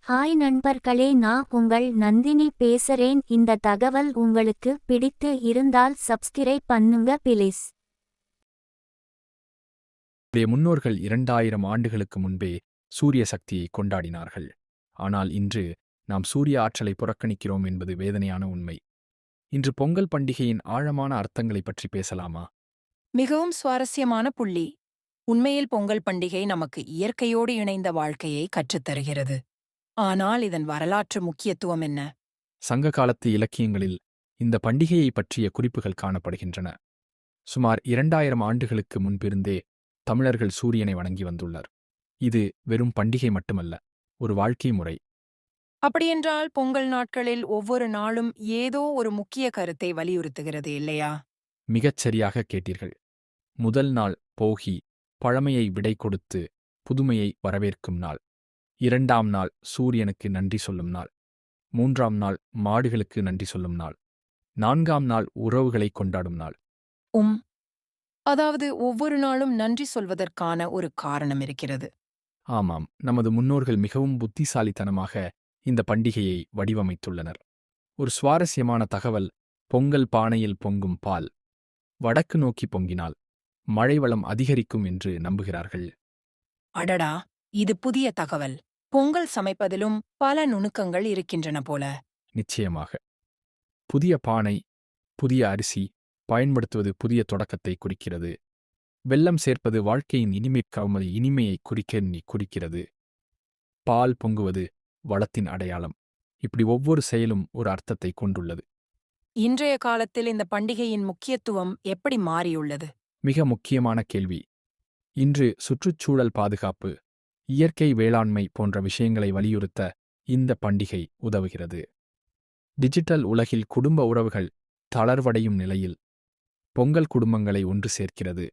Hi நண்பர்களே, நான் உங்கள் நந்தினி பேசுறேன். இந்த தகவல் உங்களுக்கு பிடித்து இருந்தால் சப்ஸ்கிரைப் பண்ணுங்க பிளீஸ். நம்முடைய முன்னோர்கள் 2000 ஆண்டுகளுக்கு முன்பே சூரிய சக்தியை கொண்டாடினார்கள். ஆனால் இன்று நாம் சூரிய ஆற்றலை புறக்கணிக்கிறோம் என்பது வேதனையான உண்மை. இன்று பொங்கல் பண்டிகையின் ஆழமான அர்த்தங்களைப் பற்றி பேசலாமா? மிகவும் சுவாரஸ்யமான புள்ளி. உண்மையில் பொங்கல் பண்டிகை நமக்கு இயற்கையோடு இணைந்த வாழ்க்கையை கற்றுத்தருகிறது. ஆனால் இதன் வரலாற்று முக்கியத்துவம் என்ன? சங்க காலத்து இலக்கியங்களில் இந்த பண்டிகையை பற்றிய குறிப்புகள் காணப்படுகின்றன. சுமார் 2000 ஆண்டுகளுக்கு முன்பிருந்தே தமிழர்கள் சூரியனை வணங்கி வந்துள்ளனர். இது வெறும் பண்டிகை மட்டுமல்ல, ஒரு வாழ்க்கை முறை. அப்படியென்றால் பொங்கல் நாட்களில் ஒவ்வொரு நாளும் ஏதோ ஒரு முக்கிய கருத்தை வலியுறுத்துகிறது இல்லையா? மிகச் சரியாக கேட்டீர்கள். முதல் நாள் போகி, பழமையை விடை கொடுத்து புதுமையை வரவேற்கும் நாள். 2ஆம் நாள் சூரியனுக்கு நன்றி சொல்லும் நாள். 3ஆம் நாள் மாடுகளுக்கு நன்றி சொல்லும் நாள். 4ஆம் நாள் உறவுகளை கொண்டாடும் நாள். அதாவது ஒவ்வொரு நாளும் நன்றி சொல்வதற்கான ஒரு காரணம் இருக்கிறது. ஆமாம், நமது முன்னோர்கள் மிகவும் புத்திசாலித்தனமாக இந்த பண்டிகையை வடிவமைத்துள்ளனர். ஒரு சுவாரஸ்யமான தகவல்: பொங்கல் பானையில் பொங்கும் பால் வடக்கு நோக்கி பொங்கினால் மழை வளம் அதிகரிக்கும் என்று நம்புகிறார்கள். அடடா, இது புதிய தகவல். பொங்கல் சமைப்பதிலும் பல நுணுக்கங்கள் இருக்கின்றன போல. நிச்சயமாக. புதிய பானை, புதிய அரிசி பயன்படுத்துவது புதிய தொடக்கத்தை குறிக்கிறது. வெல்லம் சேர்ப்பது வாழ்க்கையின் இனிமையை குறிக்கிறது. பால் பொங்குவது வளத்தின் அடையாளம். இப்படி ஒவ்வொரு செயலும் ஒரு அர்த்தத்தை கொண்டுள்ளது. இன்றைய காலத்தில் இந்த பண்டிகையின் முக்கியத்துவம் எப்படி மாறியுள்ளது? மிக முக்கியமான கேள்வி. இன்று சுற்றுச்சூழல் பாதுகாப்பு, இயற்கை வேளாண்மை போன்ற விஷயங்களை வலியுறுத்த இந்த பண்டிகை உதவுகிறது. டிஜிட்டல் உலகில் குடும்ப உறவுகள் தளர்வடையும் நிலையில் பொங்கல் குடும்பங்களை ஒன்று சேர்க்கிறது.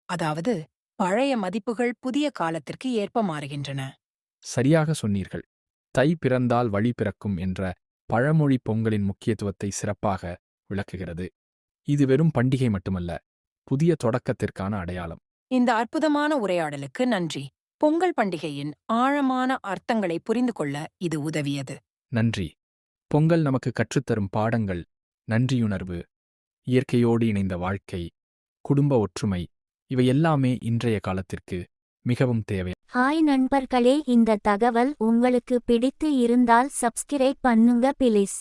அதாவது பழைய மதிப்புகள் புதிய காலத்திற்கு ஏற்ப மாறுகின்றன. சரியாக சொன்னீர்கள். தை பிறந்தால் வழி பிறக்கும் என்ற பழமொழி பொங்கலின் முக்கியத்துவத்தை சிறப்பாக விளக்குகிறது. இது வெறும் பண்டிகை மட்டுமல்ல, புதிய தொடக்கத்திற்கான அடையாளம். இந்த அற்புதமான உரையாடலுக்கு நன்றி. பொங்கல் பண்டிகையின் ஆழமான அர்த்தங்களை புரிந்து கொள்ள இது உதவியது. நன்றி. பொங்கல் நமக்கு கற்றுத்தரும் பாடங்கள்: நன்றியுணர்வு, இயற்கையோடு இணைந்த வாழ்க்கை, குடும்ப ஒற்றுமை, இவை எல்லாமே இன்றைய காலத்திற்கு மிகவும் தேவை. ஹாய் நண்பர்களே, இந்த தகவல் உங்களுக்கு பிடித்து இருந்தால் சப்ஸ்கிரைப் பண்ணுங்க பிளீஸ்.